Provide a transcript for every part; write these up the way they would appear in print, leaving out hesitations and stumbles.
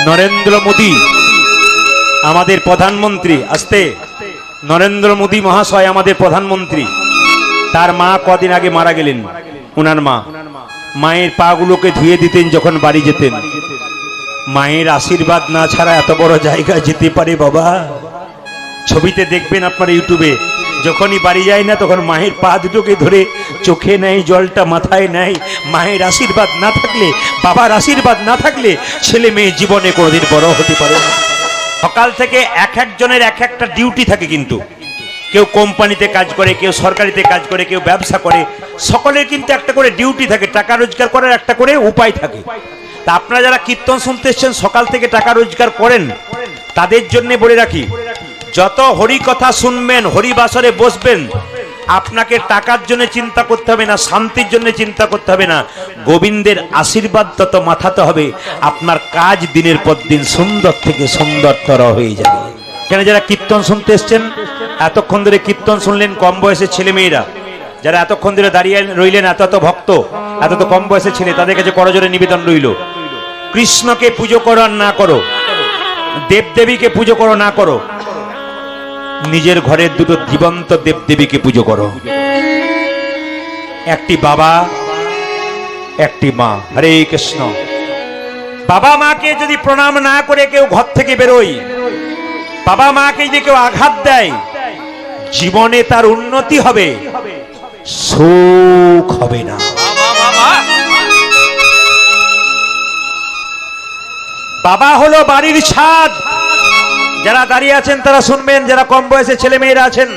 নরেন্দ্র মোদী আমাদের প্রধানমন্ত্রী, আস্তে, নরেন্দ্র মোদী মহাশয় আমাদের প্রধানমন্ত্রী, তার মা কদিন আগে মারা গেলেন। উনার মা মায়ের পাগুলোকে ধুয়ে দিতেন যখন বাড়ি যেতেন। মায়ের আশীর্বাদ না ছাড়া এত বড় জায়গায় যেতে পারে বাবা? ছবিতে দেখবেন আপনারা ইউটিউবে, যখনই বাড়ি যায় না তখন মায়ের পা দুটোকে ধরে চোখে নেয়, জলটা মাথায় নেয়। মায়ের আশীর্বাদ না থাকলে, বাবার আশীর্বাদ না থাকলে ছেলে মেয়ে জীবনে কোনোদিন বড় হতে পারে না। সকাল থেকে এক একজনের এক একটা ডিউটি থাকে, কিন্তু কেউ কোম্পানিতে কাজ করে, কেউ সরকারিতে কাজ করে, কেউ ব্যবসা করে, সকলের কিন্তু একটা করে ডিউটি থাকে, টাকা রোজগার করার একটা করে উপায় থাকে। তা আপনারা যারা কীর্তন শুনতে এসছেন, সকাল থেকে টাকা রোজগার করেন, তাদের জন্য বলে রাখি, যত হরি কথা শুনবেন, হরিবাসরে বসবেন, আপনাকে টাকার জন্য চিন্তা করতে হবে না, শান্তির জন্য চিন্তা করতে হবে না, গোবিন্দের আশীর্বাদ তত মাথাতে হবে। আপনার কাজ দিনের পর দিন সুন্দর থেকে সুন্দরতর হয়ে যাবে। কেন যারা কীর্তন শুনতে এসছেন, এতক্ষণ ধরে কীর্তন শুনলেন, কম বয়সের ছেলে মেয়েরা যারা এতক্ষণ ধরে দাঁড়িয়ে রইলেন, এত ভক্ত, এত কম বয়সের ছেলে, তাদের কাছে করজোরে নিবেদন রইল, কৃষ্ণকে পুজো করো আর না করো, দেবদেবীকে পুজো করো না করো, নিজের ঘরের দুটো জীবন্ত দেবদেবীকে পুজো করো। একটি বাবা, একটি মা। হরে কৃষ্ণ। বাবা মাকে যদি প্রণাম না করে কেউ ঘর থেকে বেরোয়, বাবা মাকে যদি কেউ আঘাত দেয়, জীবনে তার উন্নতি হবে, সুখ হবে না। বাবা হলো বাড়ির ছাদ। যারা দাঁড়িয়ে আছেন তারা শুনবেন, যারা কম বয়সে ছেলে মেয়েরা আছেন,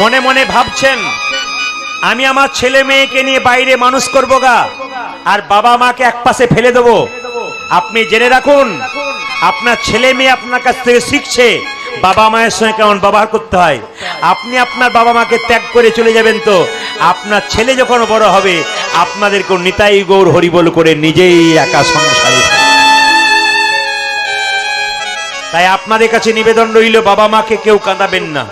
মনে মনে ভাবছেন আমি আমার ছেলে মেয়েকে নিয়ে বাইরে মানুষ করবো গা, আর বাবা মাকে একপাশে ফেলে দেবো। আপনি জেনে রাখুন, আপনার ছেলে মেয়ে আপনার কাছ থেকে শিখছে বাবা মায়ের সঙ্গে কেমন ব্যবহার করতে হয়। আপনি আপনার বাবা মাকে ত্যাগ করে চলে যাবেন, তো আপনার ছেলে যখন বড় হবে আপনাদেরকে নিতাই গৌর হরিবল করে নিজেই একা সংসারে। তাই আপনাদের কাছে নিবেদন রইল, বাবা মাকে কেউ কাঁদাবেন না।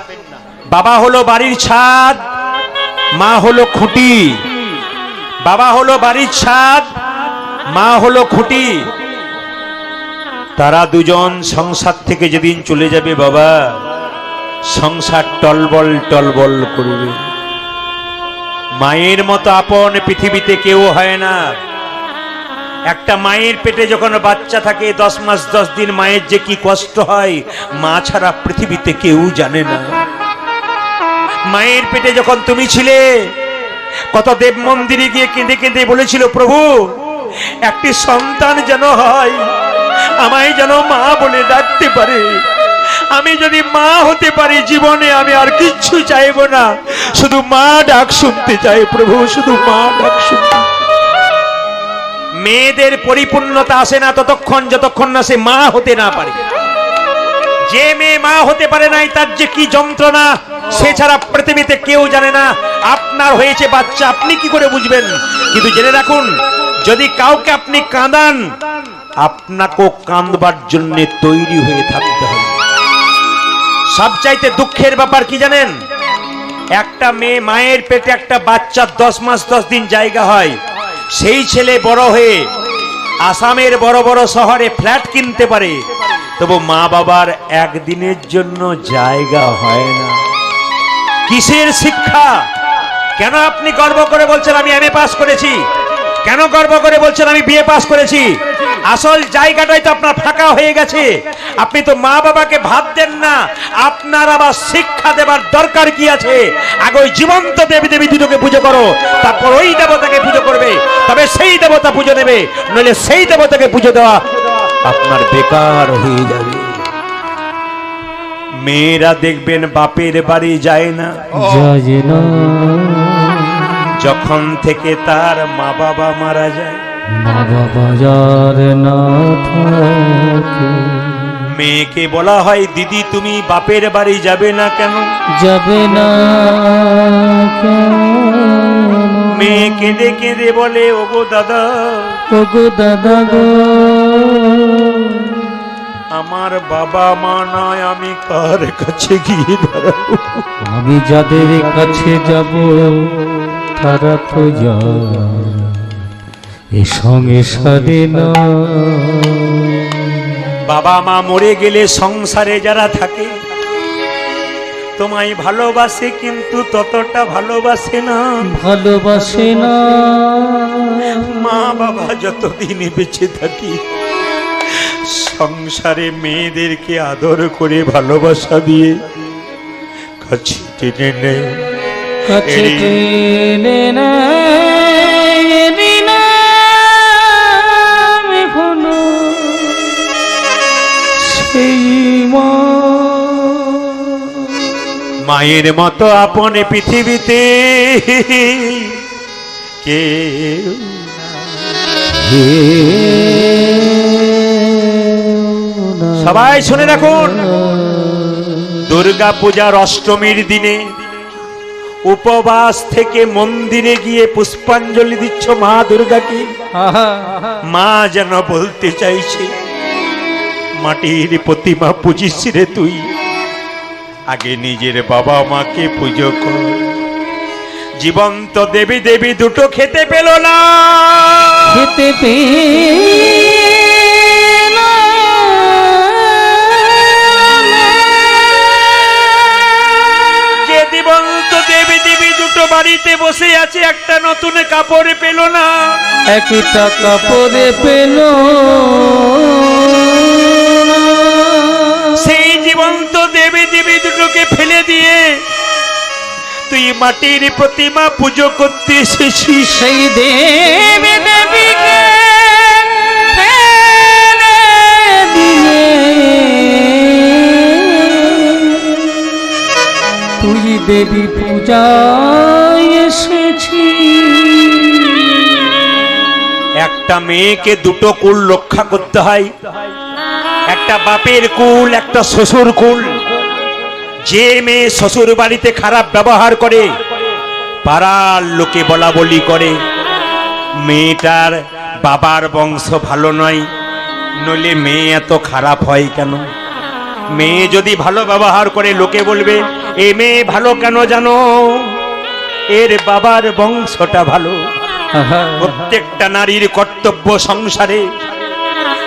বাবা হলো বাড়ির ছাদ, মা হলো খুঁটি। বাবা হলো বাড়ির ছাদ, মা হলো খুঁটি। তারা দুজন সংসার থেকে যেদিন চলে যাবে বাবা, সংসার টলবল টলবল করবে। মায়ের মতো আপন পৃথিবীতে কেউ হয় না। একটা মায়ের পেটে যখন বাচ্চা থাকে 10 মাস 10 দিন, মায়ের যে কি কষ্ট হয় মা ছাড়া পৃথিবীতে কেউ জানে না। মায়ের পেটে যখন তুমি ছিলে, কত দেব মন্দিরে গিয়ে কেঁদে কেঁদে বলেছিল, প্রভু একটি সন্তান যেন হয়, আমায় যেন মা বলে ডাকতে পারে। আমি যদি মা হতে পারি জীবনে, আমি আর কিচ্ছু চাইবো না, শুধু মা ডাক শুনতে চাই প্রভু, শুধু মা ডাক শুনতে। মেয়েদের পরিপূর্ণতা আসে না ততক্ষণ যতক্ষণ না সে মা হতে না পারে। যে মেয়ে মা হতে পারে নাই, তার যে কি যন্ত্রণা সে ছাড়া পৃথিবীতে কেউ জানে না। আপনার হয়েছে বাচ্চা, আপনি কি করে বুঝবেন? কিন্তু জেনে রাখুন, যদি কাউকে আপনি কাঁদান, আপনাকেও কাঁদবার জন্য তৈরি হয়ে থাকতে হবে। সবচাইতে দুঃখের ব্যাপার কি জানেন? একটা মেয়ে মায়ের পেটে একটা বাচ্চা 10 মাস 10 দিন জায়গা হয়, সেই ছেলে বড় হয়ে আসামের বড় বড় শহরে ফ্ল্যাট কিনতে পারে, তবু মা বাবার একদিনের জন্য জায়গা হয় না। কিসের শিক্ষা? কেন আপনি গর্ব করে বলছেন আমি এমএ পাস করেছি? কেন গর্ব করে বলছেন আমি বিএ পাস করেছি? আসল জায়গাটাই তো আপনার ফাঁকা হয়ে গেছে। আপনি তো মা বাবাকে ভাত দেন না, আপনার আবার শিক্ষা দেবার দরকার কি আছে? আগে ওই জীবন্ত দেবী দেবী দুটোকে পুজো করো, তারপর ওই দেবতাকে পুজো করবে, তবে সেই দেবতা পুজো নেবে, নইলে সেই দেবতাকে পুজো দেওয়া আপনার বেকার হয়ে যাবে। মেয়েরা দেখবেন বাপের বাড়ি যায় না, যখন থেকে তার মা বাবা মারা যায়। মা বাবা যার না থাকে, মেয়েকে বলা হয় দিদি তুমি বাপের বাড়ি যাবে না কেন? যাবে না কেন? মেয়ে কেঁদে কেঁদে বলে, ওগো দাদা, ওগো দাদা গো, আমার বাবা মা নয়, আমি কার কাছে গিয়ে দাঁড়াবো? আমি যাদের কাছে যাব তারা তো যায় এ সংসারে না। বাবা মা মরে গেলে সংসারে যারা থাকে তোমায় ভালোবাসে, কিন্তু ততটা ভালোবাসে না। ভালোবাসে না। মা বাবা যতদিন বেঁচে থাকি সংসারে মেয়েদেরকে আদর করে ভালোবাসা দিয়ে কাছে টেনে নেয়, কাছে টেনে সেই মা। মায়ের মতো আপন পৃথিবীতে কেউ সবাই শুনে রাখুন, দুর্গা পূজার অষ্টমীর দিনে উপবাস থেকে মন্দিরে গিয়ে পুষ্পাঞ্জলি দিচ্ছ মা দুর্গাকে। মা যেন বলতে চাইছে, মাটির প্রতিমা পুজিস রে তুই, আগে নিজের বাবা মাকে পুজো কর। জীবন্ত দেবী দেবী দুটো খেতে পেল না, খেতে যে জীবন্ত দেবী দেবী দুটো বাড়িতে বসে আছে, একটা নতুন কাপড় পেল না, একটা কাপড় পেল। সেই জীবন্ত দেবী দেবী দুটোকে ফেলে দিয়ে তুই মাটির প্রতিমা পুজো করতে এসেছিস। সেই দেবী দেবীকে তুই দেবী পূজায় এসেছি। একটা মেয়েকে দুটো কুল রক্ষা করতে হয়, একটা বাপের কুল, একটা শ্বশুর কুল। যে মেয়ে শ্বশুর বাড়িতে খারাপ ব্যবহার করে পাড়ার লোকে বলা বলি করে মেয়েটার বাবার বংশ ভালো নয়, নইলে মেয়ে এত খারাপ হয় কেন? মেয়ে যদি ভালো ব্যবহার করে লোকে বলবে এ মেয়ে ভালো কেন জানো, এর বাবার বংশটা ভালো। প্রত্যেকটা নারীর কর্তব্য সংসারে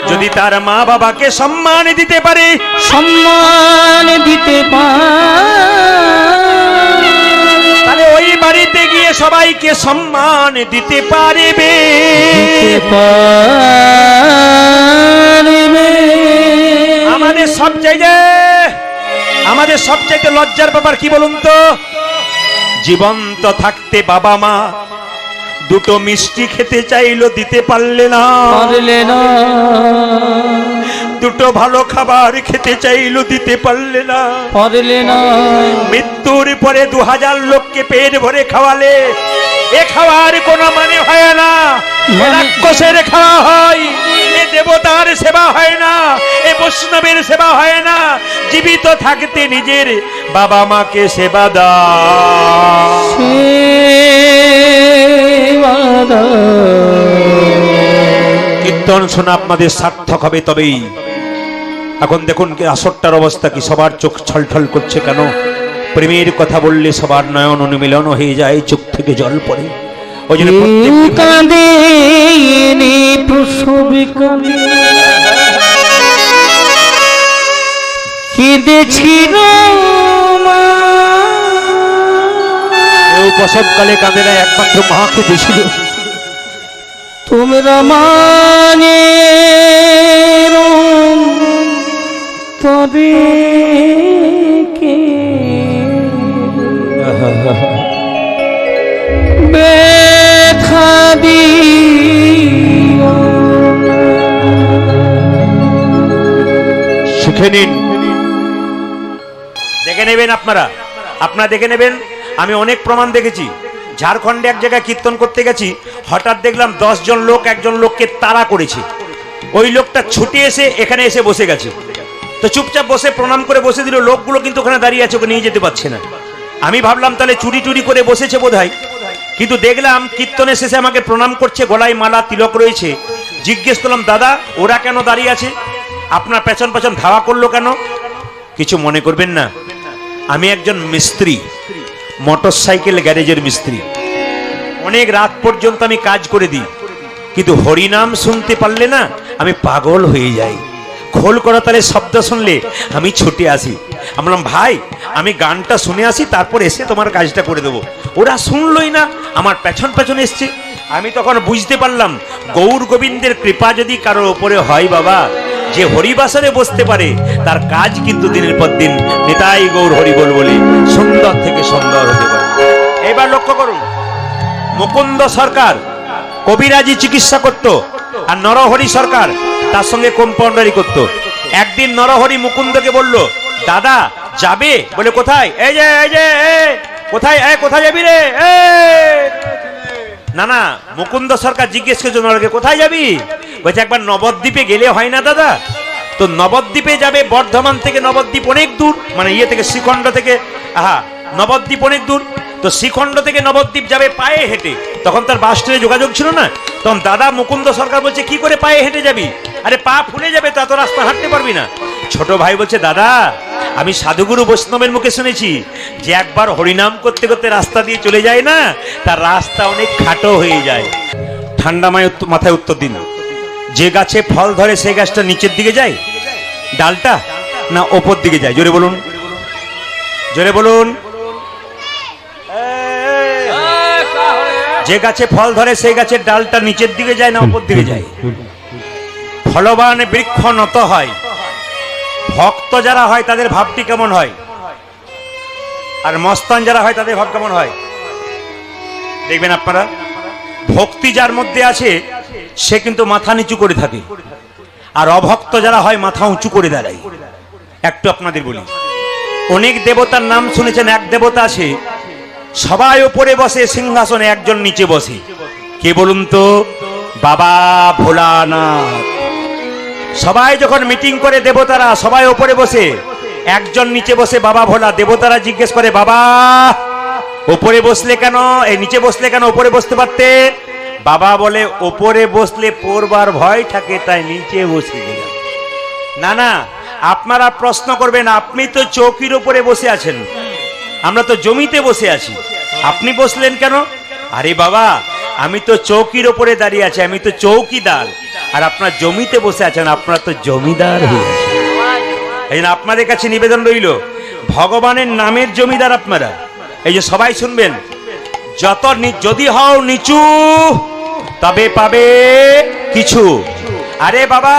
যদি তার মা বাবাকে সম্মান দিতে পারে, সম্মান দিতে তাহলে ওই বাড়িতে গিয়ে সবাইকে সম্মান দিতে পারবে। আমাদের সবচাইতে লজ্জার ব্যাপার কি বলুন তো, জীবন্ত থাকতে বাবা মা দুটো মিষ্টি খেতে চাইলো, দিতে পারলে না। দুটো ভালো খাবার খেতে চাইলো, দিতে পারলে না। মৃত্যুর পরে 2000 লোককে পেট ভরে খাওয়ালে এ খাওয়ার কোনো মানে হয় না, রাক্ষসের খাওয়া হয়, এ দেবতার সেবা হয় না, এ বৈষ্ণবের সেবা হয় না। জীবিত থাকতে নিজের বাবা মাকে সেবা দাও। কীর্তন শোনা আপনাদের সার্থক হবে তবেই। এখন দেখুন আসরটার অবস্থা কি, সবার চোখ ছলছল করছে কেন? প্রেমের কথা বললে সবার নয়ন অনুমিলন হয়ে যায়, চোখ থেকে জল পড়ে। ওই জন্য প্রসবকালে কাঁদে না, একমাত্র মাকে বেশিল। তোমরা মানে তবে কে ব্যথা দিও। শিখে নিন, দেখে নেবেন আপনারা দেখে নেবেন। আমি অনেক প্রমাণ দেখেছি। ঝাড়খণ্ডে এক জায়গায় কীর্তন করতে গেছি, হঠাৎ দেখলাম 10 জন লোক একজন লোককে তাড়া করেছে। ওই লোকটা ছুটে এসে এখানে এসে বসে গেছে, তো চুপচাপ বসে প্রণাম করে বসে দিল। লোকগুলো কিন্তু ওখানে দাঁড়িয়ে আছে, ওকে নিয়ে যেতে পারছে না। আমি ভাবলাম তাহলে চুরি টুরি করে বসেছে বোধহয়, কিন্তু দেখলাম কীর্তনের শেষে আমাকে প্রণাম করছে, গলায় মালা তিলক রয়েছে। জিজ্ঞেস করলাম দাদা ওরা কেন দাঁড়িয়ে আছে, আপনার পেছন পেছন ধাওয়া করলো কেন? কিছু মনে করবেন না, আমি একজন মিস্ত্রি, মোটরসাইকেল গ্যারেজের মিস্ত্রি। অনেক রাত পর্যন্ত আমি কাজ করে দিই, কিন্তু হরিনাম শুনতে পারলে না আমি পাগল হয়ে যাই। খোল করতালের শব্দ শুনলে আমি ছুটে আসি। আমি বললাম ভাই আমি গানটা শুনে আসি, তারপর এসে তোমার কাজটা করে দেবো। ওরা শুনলই না, আমার পেছন পেছন এসছে। আমি তখন বুঝতে পারলাম গৌর গোবিন্দের কৃপা যদি কারোর ওপরে হয় বাবা, যে হরিবাসরে বসতে পারে তার কাজ কিন্তু দিনের পর দিন নিতাই গৌর হরিবোল বলে সুন্দর থেকে সুন্দর হতে পারে। এবার লক্ষ্য করুন, মুকুন্দ সরকার কবিরাজি চিকিৎসা করত, আর নরহরি সরকার তার সঙ্গে কম্পাউন্ডারি করত। একদিন নরহরি মুকুন্দকে বলল, দাদা যাবে? বলে কোথায়? এই যে কোথায়, কোথায় যাবি রে? না না, মুকুন্দ সরকার জিজ্ঞেস করছে নরকে, কোথায় যাবি? বলছে একবার নবদ্বীপে গেলে হয় না দাদা? তো নবদ্বীপে যাবে, বর্ধমান থেকে নবদ্বীপ অনেক দূর, মানে ইয়ে থেকে শ্রীখণ্ড থেকে, নবদ্বীপ অনেক দূর। তো শ্রীখণ্ড থেকে নবদ্বীপ যাবে পায়ে হেঁটে, তখন তার বাস ট্রেনে যোগাযোগ ছিল না। তখন দাদা মুকুন্দ সরকার বলছে কি করে পায়ে হেঁটে যাবি? আরে পা ফুলে যাবে, তো এত রাস্তা হাঁটতে পারবি না। ছোট ভাই বলছে দাদা আমি সাধুগুরু বৈষ্ণবের মুখে শুনেছি যে একবার হরিনাম করতে করতে রাস্তা দিয়ে চলে যায় না, তার রাস্তা অনেক খাটো হয়ে যায়। ঠান্ডা মাথায় উত্তর দিন, যে গাছে ফল ধরে সেই গাছটা নিচের দিকে যায় ডালটা, না ওপর দিকে যায়? জোরে বলুন, জোরে বলুন। যে গাছে ফল ধরে সেই গাছের ডালটা নিচের দিকে যায় না ওপর দিকে যায়? ফলবান বৃক্ষ নত হয়। ভক্ত যারা হয় তাদের ভাবটি কেমন হয়, আর মস্তান যারা হয় তাদের ভাব কেমন হয়? দেখবেন আপনারা, ভক্তি যার মধ্যে আছে সে কিন্তু মাথা নিচু করে থাকে, আর অভক্ত যারা হয় মাথা উঁচু করে দাঁড়ায়। একটু আপনাদের বলি, অনেক দেবতার নাম শুনেছেন, এক দেবতা আছে সবাই উপরে বসে সিংহাসনে, একজন নিচে বসে। কে বলুন তো? বাবা ভোলানাথ। সবাই যখন মিটিং করে দেবতারা সবাই উপরে বসে, একজন নিচে বসে বাবা ভোলা। দেবতারা জিজ্ঞেস করে, বাবা উপরে বসলে কেন, এই নিচে বসলে কেন, উপরে বসতে পারতে? বাবা বলে উপরে বসলে পড়বার ভয় থাকে, তাই নিচে বসে গেলাম। না না, আপনারা প্রশ্ন করবেন, আপনি তো চৌকির উপরে বসে আছেন, আমরা তো জমিতে বসে আছি, আপনি বসলেন কেন? আরে বাবা আমি তো চৌকির উপরে দাঁড়িয়ে আছি, আমি তো চৌকিদার, আর আপনার জমিতে বসে আছেন, আপনার তো জমিদার হয়ে আছেন। এই জন্য আপনাদের কাছে নিবেদন রইল, ভগবানের নামের জমিদার আপনারা। এই যে সবাই শুনবেন, যদি হও নিচু তবে পাবে কিছু। আরে বাবা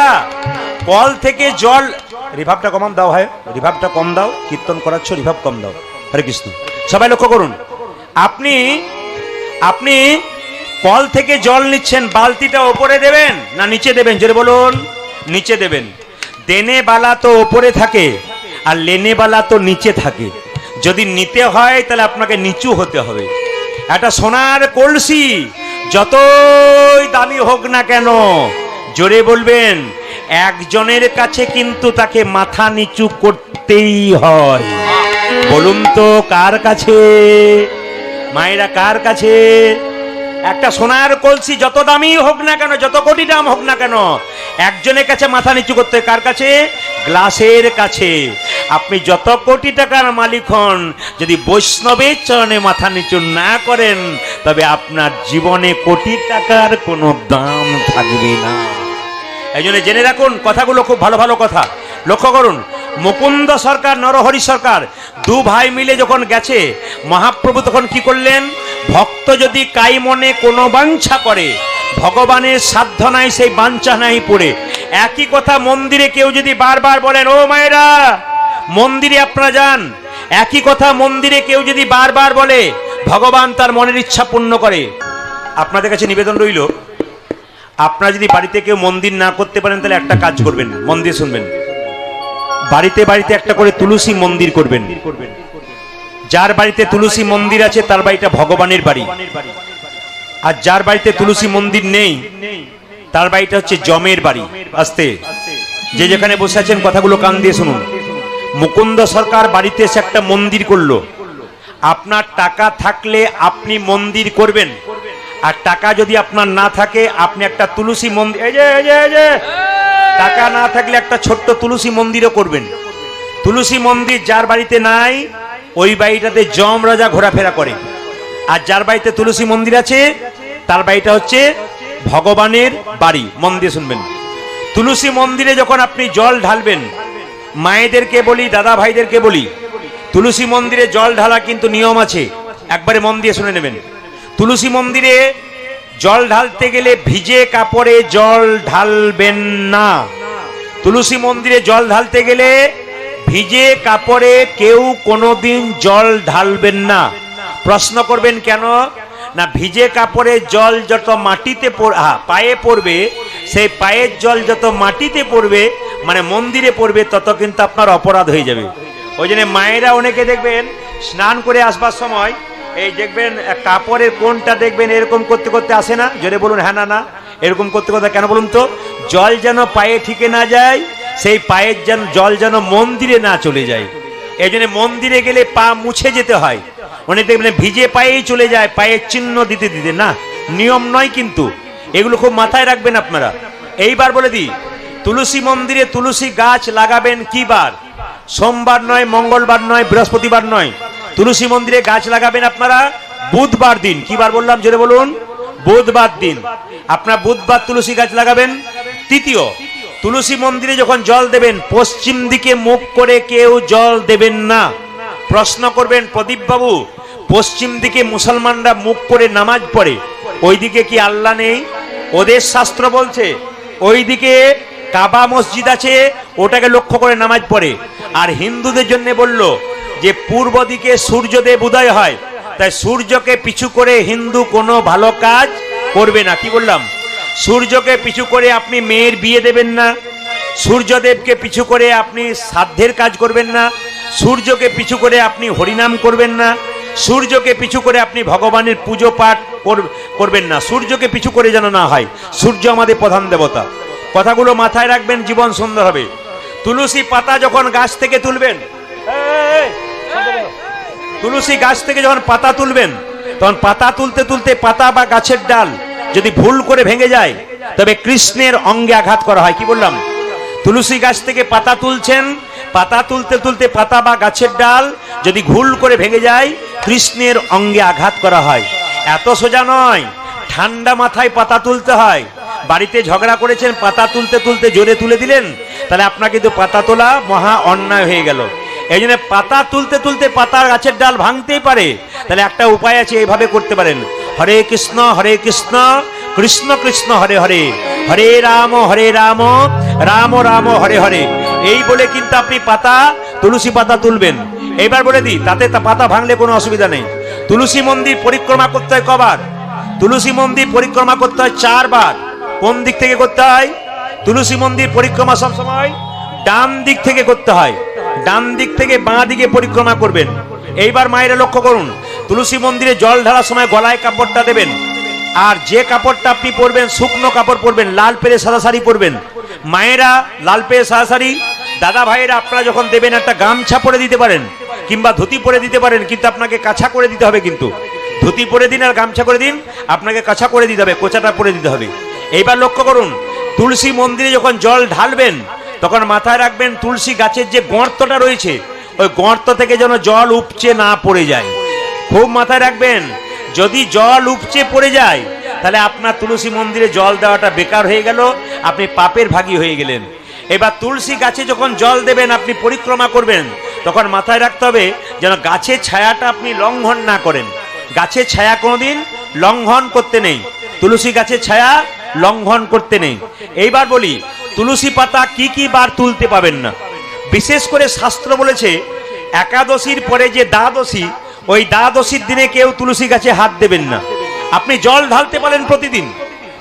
কল থেকে জল, রিভাবটা কম দাও, হয় রিভাবটা কম দাও, কীর্তন করাচ্ছ রিভাব কম দাও। হরে কৃষ্ণ। সবাই লক্ষ্য করুন, আপনি কল থেকে জল নিচ্ছেন, বালতিটা ওপরে দেবেন না নিচে দেবেন? জোরে বলুন। নিচে দেবেন। দেনে বালা তো ওপরে থাকে আর লেনে বালা তো নিচে থাকে। যদি নিতে হয় তাহলে আপনাকে নিচু হতে হবে। একটা সোনার কলসি যতই দামি হোক না কেন, জোরে বলবেন, একজনের কাছে কিন্তু তাকে মাথা নিচু করতেই হয়। বলুন তো কার কাছে? মায়েরা কার কাছে? একটা সোনার কলসি যত দামি হোক না কেন, যত কোটি দাম হোক না কেন, একজনের কাছে মাথা নিচু করতে। কার কাছে? গ্লাসের কাছে। আপনি যত কোটি টাকার মালিক হন, যদি বৈষ্ণবের চরণে মাথা নিচু না করেন, তবে আপনার জীবনে কোটি টাকার কোনো দাম থাকবে না। এই জন্য জেনে রাখুন, কথাগুলো খুব ভালো ভালো কথা। লক্ষ্য করুন, মুকুন্দ সরকার, নরহরি সরকার, দু ভাই মিলে যখন গেছে, মহাপ্রভু তখন কি করলেন? ভক্ত যদি কাই মনে কোনো বাঞ্ছা করে, ভগবানের সাধ্য নাই সেই বাঞ্ছা নাই পড়ে। একই কথা মন্দিরে কেউ যদি বারবার বলেন, ও মায়েরা মন্দিরে আপনারা যান, একই কথা মন্দিরে কেউ যদি বারবার বলে, ভগবান তার মনের ইচ্ছা পূর্ণ করে। আপনাদের কাছে নিবেদন রইল, আপনারা যদি বাড়িতে কেউ মন্দির না করতে পারেন, তাহলে একটা কাজ করবেন, মন দিয়ে শুনবেন। বাড়িতে বাড়িতে একটা করে তুলসী মন্দির করবেন। যার বাড়িতে তুলসী মন্দির আছে তার বাড়িটা ভগবানের বাড়ি, আর যার বাড়িতে তুলসী মন্দির নেই তার বাড়িটা হচ্ছে জমের বাড়ি। আস্তে, যে যেখানে বসে আছেন কথাগুলো কান দিয়ে শুনুন। মুকুন্দ সরকার বাড়িতে এসে একটা মন্দির করলো। আপনার টাকা থাকলে আপনি মন্দির করবেন, আর টাকা যদি আপনার না থাকে আপনি একটা তুলসী মন্দির, এই যে টাকা না থাকলে একটা ছোট্ট তুলসী মন্দিরও করবেন। তুলসী মন্দির যার বাড়িতে নাই, ওই বাড়িটাতে যম রাজা ঘোরাফেরা করে। আর যার বাড়িতে তুলসী মন্দির আছে তার বাড়িটা হচ্ছে ভগবানের বাড়ি। মন দিয়ে শুনবেন, তুলসী মন্দিরে যখন আপনি জল ঢালবেন, মায়েদেরকে বলি, দাদা ভাইদেরকে বলি, তুলসী মন্দিরে জল ঢালা কিন্তু নিয়ম আছে, একবারে মন দিয়ে শুনে নেবেন। তুলসী মন্দিরে জল ঢালতে গেলে ভিজে কাপড়ে জল ঢালবেন না। তুলসী মন্দিরে জল ঢালতে গেলে ভিজে কাপড়ে কেউ কোনোদিন জল ঢালবেন না। প্রশ্ন করবেন কেন? না, ভিজে কাপড়ে জল যত মাটিতে পায়ে পড়বে, সেই পায়ের জল যত মাটিতে পড়বে, মানে মন্দিরে পড়বে, তত কিন্তু আপনার অপরাধ হয়ে যাবে। ওই জন্য মায়েরা অনেকে দেখবেন স্নান করে আসবার সময় এই দেখবেন কাপড়ের কোনটা দেখবেন এরকম করতে করতে আসে না? জোরে বলুন হ্যাঁ না না। এরকম করতে করতে কেন বলুন তো? জল যেন পায়ে ঠিকে না যায়, সেই পায়ের যেন জল যেন মন্দিরে না চলে যায়। এই জন্য মন্দিরে গেলে পা মুছে যেতে হয়। অনেক দেখবেন ভিজে পায়েই চলে যায়, পায়ের চিহ্ন দিতে দিতে। না, নিয়ম নয় কিন্তু, এগুলো খুব মাথায় রাখবেন আপনারা। এইবার বলে দিই, তুলসী মন্দিরে তুলসী গাছ লাগাবেন কি বার? সোমবার নয়, মঙ্গলবার নয়, বৃহস্পতিবার নয়। তুলসী মন্দিরে গাছ লাগাবেন আপনারা বুধবার দিন। কি বার বললাম? জোরে বলুন। বুধবার দিন আপনারা বুধবার তুলসী গাছ লাগাবেন। তৃতীয়, তুলসী মন্দিরে যখন জল দেবেন, পশ্চিম দিকে মুখ করে কেউ জল দেবেন না। প্রশ্ন করবেন, প্রদীপ বাবু, পশ্চিম দিকে মুসলমানরা মুখ করে নামাজ পড়ে, ওইদিকে কি আল্লাহ নেই? ওদের শাস্ত্র বলছে ওইদিকে কাবা মসজিদ আছে, ওটাকে লক্ষ্য করে নামাজ পড়ে। আর হিন্দুদের জন্য বলল যে পূর্ব দিকে সূর্যদেব উদয় হয়, তাই সূর্যকে পিছু করে হিন্দু কোনো ভালো কাজ করবে না। কি বললাম? সূর্যকে পিছু করে আপনি মেয়ের বিয়ে দেবেন না, সূর্যদেবকে পিছু করে আপনি শ্রাদ্ধের কাজ করবেন না, সূর্যকে পিছু করে আপনি হরিনাম করবেন না, সূর্যকে পিছু করে আপনি ভগবানের পুজো পাঠ করবেন না। সূর্যকে পিছু করে যেন না হয়। সূর্য আমাদের প্রধান দেবতা। কথাগুলো মাথায় রাখবেন, জীবন সুন্দর হবে। তুলসী পাতা যখন গাছ থেকে তুলবেন, তুলসী গাছ থেকে যখন পাতা তুলবেন, তখন পাতা তুলতে তুলতে পাতা বা গাছের ডাল যদি ভুল করে ভেঙে যায়, তবে কৃষ্ণের অঙ্গে আঘাত করা হয়। কি বললাম? তুলসী গাছ থেকে পাতা তুলছেন, পাতা তুলতে তুলতে পাতা বা গাছের ডাল যদি ভুল করে ভেঙে যায়, কৃষ্ণের অঙ্গে আঘাত করা হয়। এত সোজা নয়, ঠান্ডা মাথায় পাতা তুলতে হয়। বাড়িতে ঝগড়া করেছেন, পাতা তুলতে তুলতে জোরে তুলে দিলেন, তাহলে আপনার কিন্তু পাতা তোলা মহা অন্যায় হয়ে গেল। এই জন্য পাতা তুলতে তুলতে পাতা গাছের ডাল ভাঙতেই পারে। তাহলে একটা উপায় আছে, এইভাবে করতে পারেন, হরে কৃষ্ণ কৃষ্ণ কৃষ্ণ হরে হরে, হরে রাম রাম রাম হরে হরে। এই বলে কিন্তু আপনি পাতা, তুলসী পাতা তুলবেন। এইবার বলে দিই, তাতে পাতা ভাঙলে কোনো অসুবিধা নেই। তুলসী মন্দির পরিক্রমা করতে হয় কবার? তুলসী মন্দির পরিক্রমা করতে হয় 4 বার। কোন দিক থেকে করতে হয়? তুলসী মন্দির পরিক্রমা সব সময় ডান দিক থেকে করতে হয়। ডান দিক থেকে বাঁ দিকে পরিক্রমা করবেন। এইবার মায়েরা লক্ষ্য করুন, তুলসী মন্দিরে জল ঢালার সময় গলায় কাপড়টা দেবেন। আর যে কাপড়টা আপনি পরবেন, শুকনো কাপড় পরবেন, লাল পেরে সাদা শাড়ি পরবেন। মায়েরা লাল পেরে সাদা শাড়ি, দাদা ভাইয়েরা আপনারা যখন দেবেন একটা গামছা পরে দিতে পারেন, কিংবা ধুতি পরে দিতে পারেন, কিন্তু আপনাকে কাছা করে দিতে হবে। কিন্তু ধুতি পরে দিন আর গামছা করে দিন, আপনাকে কাছা করে দিতে হবে, কোচাটা পরে দিতে হবে। এইবার লক্ষ্য করুন, তুলসী মন্দিরে যখন জল ঢালবেন, তখন মাথায় রাখবেন তুলসী গাছের যে গর্তটা রয়েছে, ওই গর্ত থেকে যেন জল উপচে না পড়ে যায়। খুব মাথায় রাখবেন, যদি জল উপচে পড়ে যায়, তাহলে আপনার তুলসী মন্দিরে জল দেওয়াটা বেকার হয়ে গেল, আপনি পাপের ভাগী হয়ে গেলেন। এবার তুলসী গাছে যখন জল দেবেন, আপনি পরিক্রমা করবেন, তখন মাথায় রাখতে হবে যেন গাছের ছায়াটা আপনি লঙ্ঘন না করেন। গাছের ছায়া কোনোদিন লঙ্ঘন করতে নেই, তুলসী গাছের ছায়া লঙ্ঘন করতে নেই। এইবার বলি, তুলসী পাতা কি কি বার তুলতে পাবেন না? বিশেষ করে শাস্ত্র বলেছে একাদশীর পরে যে দ্বাদশী, ওই দ্বাদশীর দিনে কেউ তুলসী গাছে হাত দেবেন না। আপনি জল ঢালতে পারেন প্রতিদিন,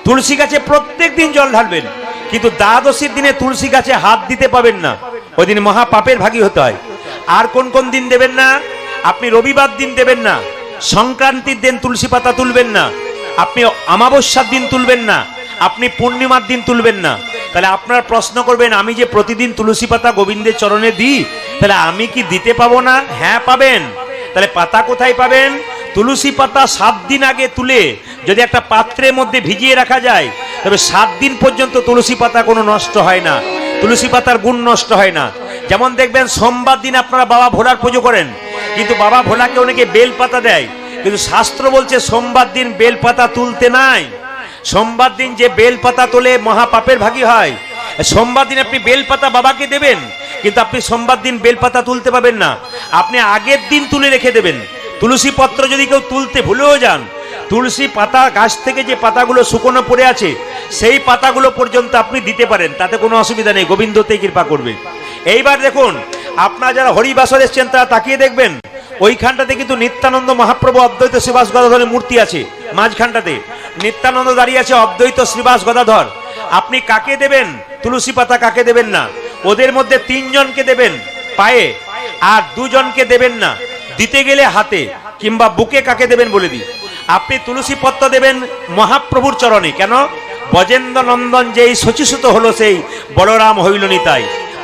তুলসী গাছে প্রত্যেক দিন জল ঢালবেন, কিন্তু দ্বাদশীর দিনে তুলসী গাছে হাত দিতে পাবেন না। ওই দিন মহা পাপের ভাগী হতে হয়। আর কোন কোন দিন দেবেন না? আপনি রবিবার দিন দেবেন না, সংক্রান্তির দিন তুলসী পাতা তুলবেন না, আপনি অমাবস্যার দিন তুলবেন না, আপনি পূর্ণিমার দিন তুলবেন না। তাহলে আপনার প্রশ্ন করবেন, আমি যে প্রতিদিন তুলসী পাতা গোবিন্দের চরণে দিই, তাহলে আমি কি দিতে পাবো না? হ্যাঁ পাবেন। তাহলে পাতা কোথায় পাবেন? তুলসী পাতা 7 দিন আগে তুলে যদি একটা পাত্রের মধ্যে ভিজিয়ে রাখা যায়, তবে 7 দিন পর্যন্ত তুলসী পাতা কোনো নষ্ট হয় না, তুলসী পাতার গুণ নষ্ট হয় না। যেমন দেখবেন সোমবার দিন আপনারা বাবা ভোলার পুজো করেন, কিন্তু বাবা ভোলাকে অনেকে বেল পাতা দেয়, কিন্তু শাস্ত্র বলছে সোমবার দিন বেল পাতা তুলতে নাই। সোমবার দিন যে বেল পাতা তোলে মহা পাপের ভাগী হয়। সোমবার দিন আপনি বেলপাতা বাবাকে দেবেন, কিন্তু আপনি সোমবার দিন বেলপাতা তুলতে পাবেন না, আপনি আগের দিন তুলে রেখে দেবেন। তুলসী পত্র যদি কেউ তুলতে ভুলেও যান, তুলসী পাতা গাছ থেকে যে পাতাগুলো শুকনো পড়ে আছে সেই পাতাগুলো পর্যন্ত আপনি দিতে পারেন, তাতে কোনো অসুবিধা নেই, গোবিন্দতেই কৃপা করবে। এইবার দেখুন, আপনারা যারা হরিবাসর এসছেন তারা তাকিয়ে দেখবেন, ওইখানটাতে কিন্তু নিত্যানন্দ মহাপ্রভু অদ্বৈত শ্রীবাস গদাধরের মূর্তি আছে, মাঝখানটাতে নিত্যানন্দ দাঁড়িয়ে আছে, অদ্বৈত শ্রীবাস গদাধর। আপনি কাকে দেবেন তুলসী পাতা, কাকে দেবেন না? ওদের মধ্যে 3 জনকে দেবেন পায়ে, আর 2 জনকে দেবেন না, দিতে গেলে হাতে কিংবা বুকে। কাকে দেবেন বলে দিই, আপনি তুলসী পত্র দেবেন মহাপ্রভুর চরণে। কেন? ব্রজেন্দ্র নন্দন যেই শচীসুত হলো সেই বলরাম হইল নিতাই।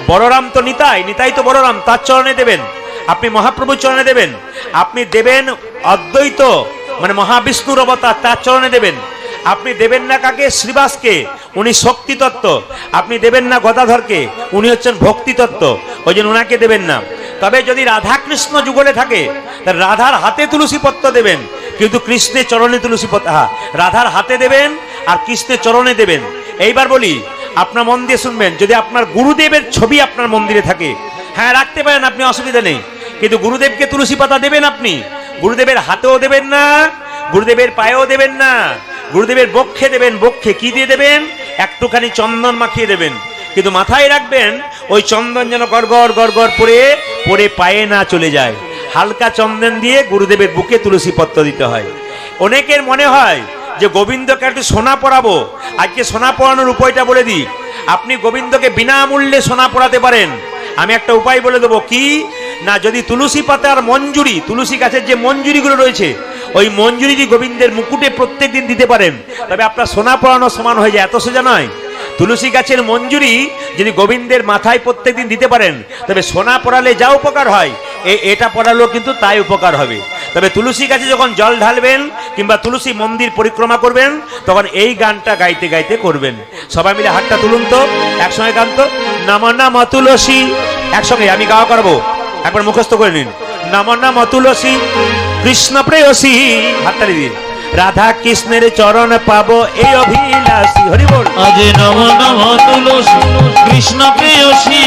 বলরাম তো নিতাই, নিতাই তো বলরাম, তার চরণে দেবেন। আপনি মহাপ্রভুর চরণে দেবেন। আপনি দেবেন অদ্বৈত মানে মহাবিষ্ণুর অবতার, তার চরণে দেবেন। আপনি দেবেন না কাকে? শ্রীবাসকে, উনি শক্তি তত্ত্ব। আপনি দেবেন না গদাধরকে, উনি হচ্ছেন ভক্তি তত্ত্ব, ওই জন্য ওনাকে দেবেন না। তবে যদি রাধা কৃষ্ণ যুগলে থাকে, রাধার হাতে তুলসী পত্র দেবেন, কিন্তু কৃষ্ণের চরণে তুলসী পত্র, রাধার হাতে দেবেন আর কৃষ্ণের চরণে দেবেন। এইবার বলি, আপনার মন দিয়ে শুনবেন, যদি আপনার গুরুদেবের ছবি আপনার মন্দিরে থাকে, হ্যাঁ রাখতে পারেন, আপনি অসুবিধা নেই, কিন্তু গুরুদেবকে তুলসী পাতা দেবেন আপনি। গুরুদেবের হাতেও দেবেন না, গুরুদেবের পায়েও দেবেন না, গুরুদেবের বক্ষে দেবেন। বক্ষে কি দিয়ে দেবেন? একটুখানি চন্দন মাখিয়ে দেবেন, কিন্তু মাথায় রাখবেন ওই চন্দন যেন গড়গড় গড়গড় পরে পরে পায়ে না চলে যায়। হালকা চন্দন দিয়ে গুরুদেবের বুকে তুলসী পত্র দিতে হয়। অনেকের মনে হয় যে গোবিন্দকে একটু সোনা পরাবো, আজকে সোনা পরানোর উপায়টা বলে দিই। আপনি গোবিন্দকে বিনামূল্যে সোনা পরাতে পারেন। আমি একটা উপায় বলে দেবো, কি না, যদি তুলসী পাতার মঞ্জুরি, তুলসী গাছের যে মঞ্জুরিগুলো রয়েছে, ওই মঞ্জুরি গোবিন্দের মুকুটে প্রত্যেক দিন দিতে পারেন, তবে আপনার সোনা পরানো সমান হয়ে যায়। এত সোজা নয়। তুলসী গাছের মঞ্জুরি যদি গোবিন্দের মাথায় প্রত্যেক দিন দিতে পারেন, তবে সোনা পরালে যা উপকার হয়, এটা পরালেও কিন্তু তাই উপকার হবে। তবে তুলসী গাছে যখন জল ঢালবেন কিংবা তুলসী মন্দির পরিক্রমা করবেন, তখন এই গানটা গাইতে গাইতে করবেন। সবাই মিলে হাতটা তুলুন তো, একসঙ্গে গান তো, নম নম তুলসী। একসঙ্গে আমি গাওয়া করবো, একবার মুখস্থ করে নিন। নম নম তুলসী কৃষ্ণ প্রেয়সী, হাততালি দিয়ে। রাধা কৃষ্ণের চরণ পাবো এই অভিলাষী। হরি বল। আজ নম নম তুলসী কৃষ্ণ প্রেয়সী,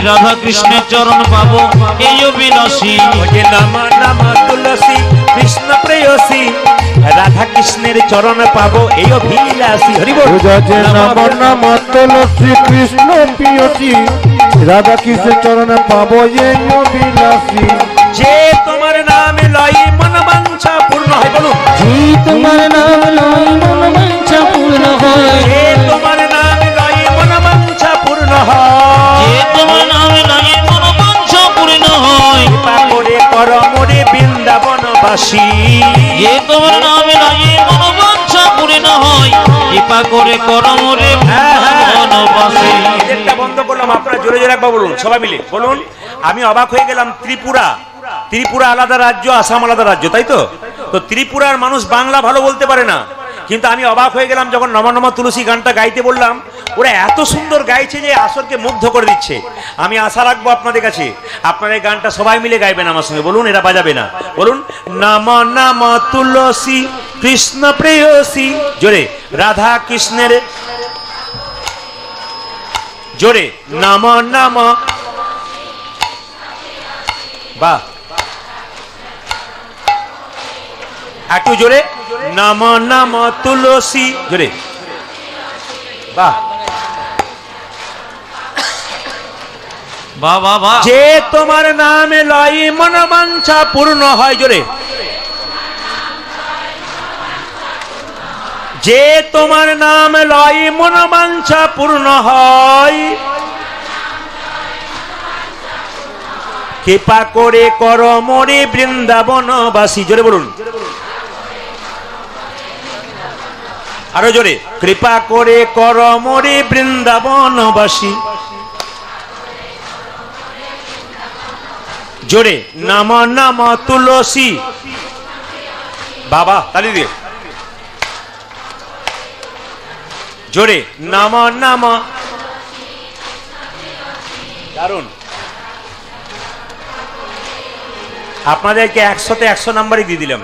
রাধা কৃষ্ণের চরণ পাবো এই অভিলাষী। নম নম তুলসী কৃষ্ণ প্রেয়সী, রাধা কৃষ্ণের চরণ পাবো এই অভিলাষী। হরি বল। নম নম তুলসী কৃষ্ণ প্রেয়সী, রাধা কৃষ্ণের চরণে পাবো এই অভিলাষী। যে তোমার নাম লই মন বাঞ্ছা পূর্ণ হয়। বলুন। যে তোমার নাম লই মন বাঞ্ছা পূর্ণ হয়। যে তোমার নাম লই মন বাঞ্ছা পূর্ণ হয়। যে তোমার নাম লই মন বাঞ্ছা পূর্ণ হয়। কৃপা করে কর মোরে বৃন্দাবনবাসী। যে তোমার নাম লই মন বাঞ্ছা পূর্ণ হয়। কৃপা করে কর মোরে বনবাসী। এদেরটা বন্ধ করলাম, আপনারা জোরে জোরে একবার বলুন, সবাই মিলে বলুন। আমি অবাক হয়ে গেলাম, ত্রিপুরা, ত্রিপুরা আলাদা রাজ্য, আসাম আলাদা রাজ্য, তাই তো? তো ত্রিপুরার মানুষ বাংলা ভালো বলতে পারে না, কিন্তু আমি অবাক হয়ে গেলাম যখন নম নম তুলসী গানটা গাইতে বললাম, ওরা এত সুন্দর গাইছে যে আসরকে মুগ্ধ করে দিচ্ছে। আমি আশা রাখবো আপনাদের কাছে, আপনারা এই গানটা সবাই মিলে গাইবেন আমার সঙ্গে। বলুন, এরা বাজাবে না। বলুন, নম নম তুলসী কৃষ্ণ প্রেয়সী। জোরে, রাধা কৃষ্ণের, জোরে, নম নম। বাহ, একটু জোরে, নম নম তুলসী। জোরে, বাহ। বাহ বাহ বাহ। যে তোমার নামে লই মন বাঞ্ছা পূর্ণ হয়। জোরে, যে তোমার নাম লই মন বাঞ্ছা পূর্ণ হয়। কৃপা করে কর মোরে বৃন্দাবনবাসী। জোরে বলুন, আরো জোরে, কৃপা করে কর মোরে বৃন্দাবনবাসী। জোরে, নম নম তুলসী। বাবা, তালি দিয়ে। জোরে, নম নম। দারুণ। আপনাদেরকে 100-তে 100 নাম্বারই দিয়ে দিলাম,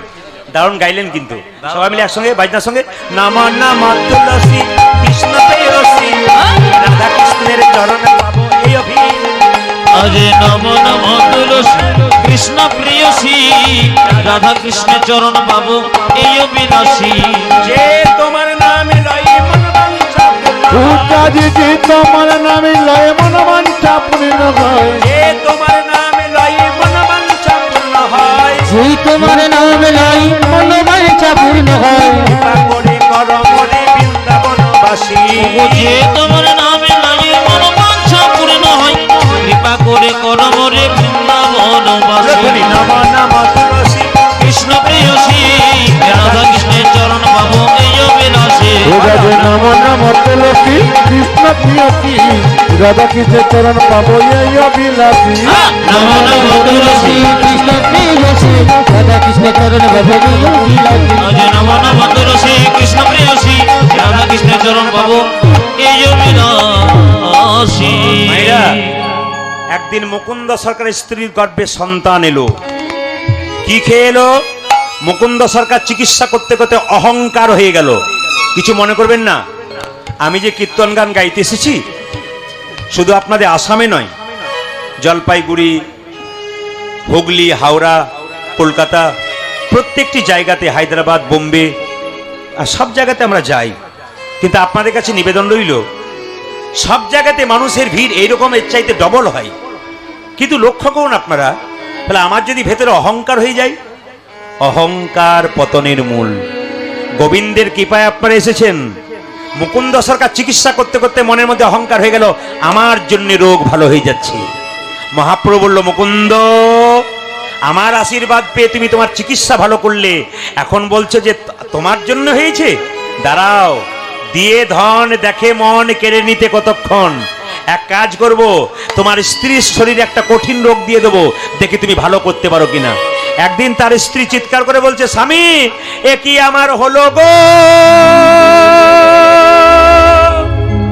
দারুণ গাইলেন কিন্তু। সবাই মিলে একসঙ্গে বাজনার সঙ্গে, নম নম তুলসী কৃষ্ণ প্রেয়সী, রাধা কৃষ্ণের চরণ পাবো এই অভিলাষ। আজ নম নম তুলসী কৃষ্ণ প্রিয়সী রাধা কৃষ্ণের চরণ পাবো এই অভিলাষী। যে তোমার নামে লয় মন বাঞ্ছা পূর্ণ হয়। পূজাজি যে তোমার নামে লয় মন বাঞ্ছা পূর্ণ হয়। যে তোমার নামে লয় মন বাঞ্ছা পূর্ণ হয়। সেই তোমার নাম লাই মনোবাঞ্ছা পূর্ণ হয়। কৃপা করে কর মনে বৃন্দাবনবাসী। ও যে তোমার নামে লাগে মনোবাঞ্ছা পূর্ণ হয়, কৃপা করে কর মোরে বৃন্দাবনবাসী। লক্ষ্মী নম নম তুলসী কৃষ্ণ প্রিয়সী রাধা কৃষ্ণের চরণ পাবো এই অভিলাষী। পূজাজি নম নম তুলসী কৃষ্ণ প্রিয়সী রাধা কৃষ্ণের চরণ পাবো এই অভিলাষী। নম নম তুলসী কৃষ্ণ প্রিয়সী রাধা কৃষ্ণ চরণ ভবনী আজ নম নম তুলসী কৃষ্ণ প্রিয়সী রাধা কৃষ্ণের চরণ পাবো এই অভিলাষী। মায়েরা, একদিন মুকুন্দ সরকারের স্ত্রীর গর্ভে সন্তান এলো। কি খেয়ে এলো? মুকুন্দ সরকার চিকিৎসা করতে করতে অহংকার হয়ে গেল। কিছু মনে করবেন না, আমি যে কীর্তন গান গাইতে এসেছি শুধু আপনাদের আসামে নয়, জলপাইগুড়ি, হুগলি, হাওড়া, কলকাতা, প্রত্যেকটি জায়গাতে, হায়দ্রাবাদ, বোম্বে, আর সব জায়গাতে আমরা যাই। কিন্তু আপনাদের কাছে নিবেদন রইল, সব জায়গাতে মানুষের ভিড় এইরকম এর চাইতে ডবল হয়। কিন্তু লক্ষ্য করুন আপনারা, তাহলে আমার যদি ভেতরে অহংকার হয়ে যায়, অহংকার পতনের মূল। গোবিন্দের কৃপায় আপনারা এসেছেন, মুকুন্দ সরকার চিকিৎসা করতে করতে মনের মধ্যে অহংকার হয়ে গেল, আমার জন্য রোগ ভালো হয়ে যাচ্ছে। মহাপ্রভু বলল, মুকুন্দ, আমার আশীর্বাদ পেয়ে তুমি তোমার চিকিৎসা ভালো করলে, এখন বলছো যে তোমার জন্য হয়েছে? দাঁড়াও, দিয়ে ধন দেখে মন কেড়ে নিতে কতক্ষণ। এক কাজ করব, তোমার স্ত্রীর শরীরে একটা কঠিন রোগ দিয়ে দেবো, দেখি তুমি ভালো করতে পারো কিনা। একদিন তার স্ত্রী চিৎকার করে বলছে, স্বামী, এ কি আমার হলো গো?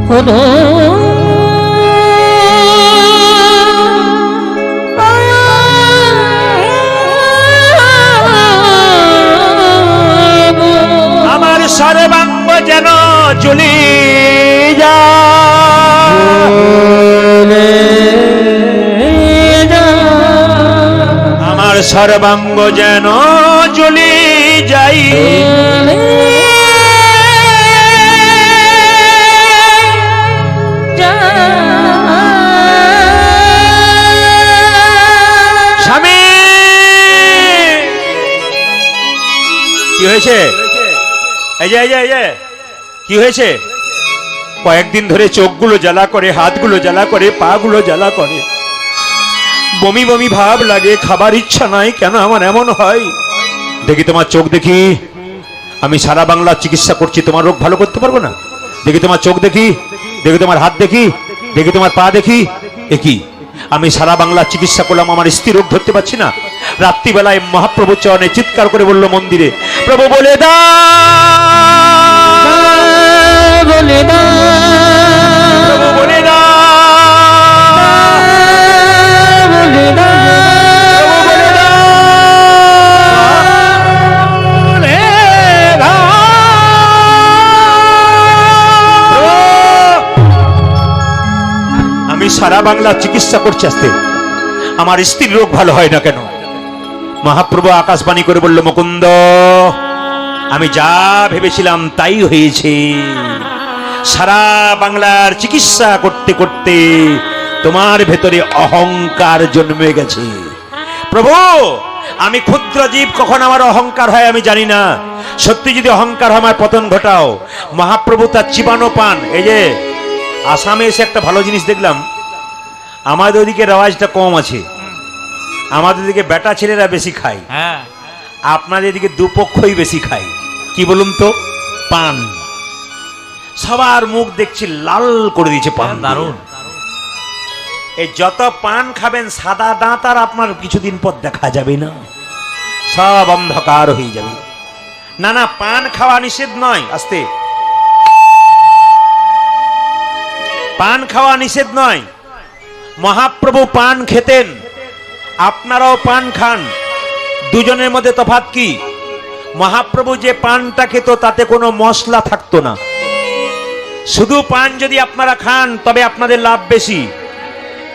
হলো আমার সর্বাঙ্গ যেন জ্বলি যায়, আমার সর্বাঙ্গ যেন জ্বলি যাই। স্বামী, কি হয়েছে? এই যে কি হয়েছে? কয়েকদিন ধরে চোখগুলো জ্বালা করে, হাতগুলো জ্বালা করে, পা গুলো জ্বালা করে, বমি বমি ভাব লাগে, খাবার ইচ্ছা নাই, কেন আমার এমন হয়? দেখি তোমার চোখ দেখি, আমি সারা বাংলার চিকিৎসা করছি, তোমার রোগ ভালো করতে পারবো না? দেখি তোমার চোখ দেখি, দেখি তোমার হাত দেখি, দেখি তোমার পা দেখি। একই, আমি সারা বাংলার চিকিৎসা করলাম, আমার স্ত্রী রোগ ধরতে পারছি না। রাত্রিবেলায় মহাপ্রভু চরণে চিৎকার করে বলল মন্দিরে, প্রভু বলে দা, বলে দা, প্রভু বলে দা, বলে দা, প্রভু বলে দা, বলে দা। আমি সারা বাংলার চিকিৎসা করছি, আসতে আমার স্ত্রীর রোগ ভালো হয় না কেন? মহাপ্রভু আকাশবাণী করে বলল, মুকুন্দ, আমি যা ভেবেছিলাম তাই হয়েছে। সারা বাংলার চিকিৎসা করতে করতে তোমার ভেতরে অহংকার জন্মে গেছে। প্রভু, আমি ক্ষুদ্র জীব, কখন আমার অহংকার হয় আমি জানি না। সত্যি যদি অহংকার হয়, আমার পতন ঘটাও। মহাপ্রভু তার চিবানো পান, এই যে আসামে এসে একটা ভালো জিনিস দেখলাম, আমাদের ওদিকে রেওয়াজটা কম আছে, আমাদের দিকে বেটা ছেলেরা বেশি খায়, হ্যাঁ, আপনাদের দিকে দুপক্ষই বেশি খায়। কি বলুন তো? পান। সবার মুখ দেখছি লাল করে দিয়েছে পান, দারুণ। এই যত পান খাবেন সাদা দাঁত আর আপনার কিছুদিন পর দেখা যাবে না, সব অন্ধকার হয়ে যাবে। না না, পান খাওয়া নিষেধ নয়, আস্তে, পান খাওয়া নিষেধ নয়। মহাপ্রভু পান খেতেন, আপনারাও পান খান, দুজনের মধ্যে তফাৎ কি? মহাপ্রভু যে পানটা খেত তাতে কোনো মশলা থাকতো না, শুধু পান যদি আপনারা খান তবে আপনাদের লাভ বেশি।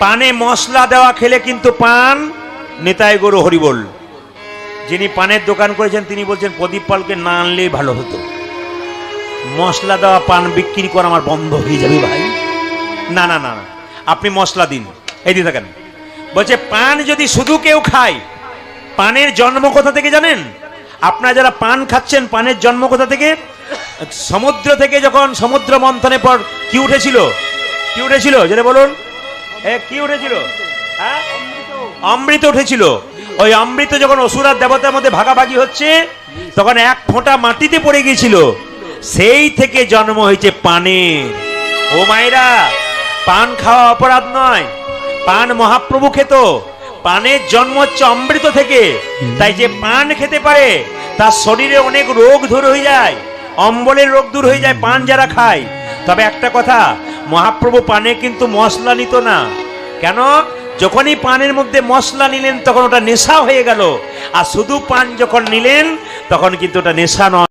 পানে মশলা দেওয়া খেলে কিন্তু পান নেতাই গরু হরিবল। যিনি পানের দোকান করেছেন তিনি বলছেন প্রদীপ পালকে না আনলেই ভালো হতো, মশলা দেওয়া পান বিক্রি করা আমার বন্ধ হয়ে যাবে ভাই। না না না, আপনি মশলা দিন, এই দিয়ে থাকেন। বলছে পান যদি শুধু কেউ খায়, পানের জন্ম কোথা থেকে জানেন? আপনারা যারা পান খাচ্ছেন, পানের জন্ম কোথা থেকে? সমুদ্র থেকে। যখন সমুদ্র মন্থনের পর কি উঠেছিল? কি উঠেছিল যেটা বলুন, কি উঠেছিল? হ্যাঁ, অমৃত উঠেছিল। ওই অমৃত যখন অসুর আর দেবতার মধ্যে ভাগাভাগি হচ্ছে, তখন এক ফোঁটা মাটিতে পড়ে গিয়েছিল, সেই থেকে জন্ম হয়েছে পানের। ও মায়েরা, পান খাওয়া অপরাধ নয়, পান মহাপ্রভু খেত। পানের জন্ম হচ্ছে অমৃত থেকে। তাই যে পান খেতে পারে তার শরীরে অনেক রোগ দূর হয়ে যায়, অম্বলের রোগ দূর হয়ে যায় পান যারা খায়। তবে একটা কথা, মহাপ্রভু পানে কিন্তু মশলা নিত না। কেন? যখনই পানের মধ্যে মশলা নিলেন তখন ওটা নেশা হয়ে গেল, আর শুধু পান যখন নিলেন তখন কিন্তু ওটা নেশা নয়।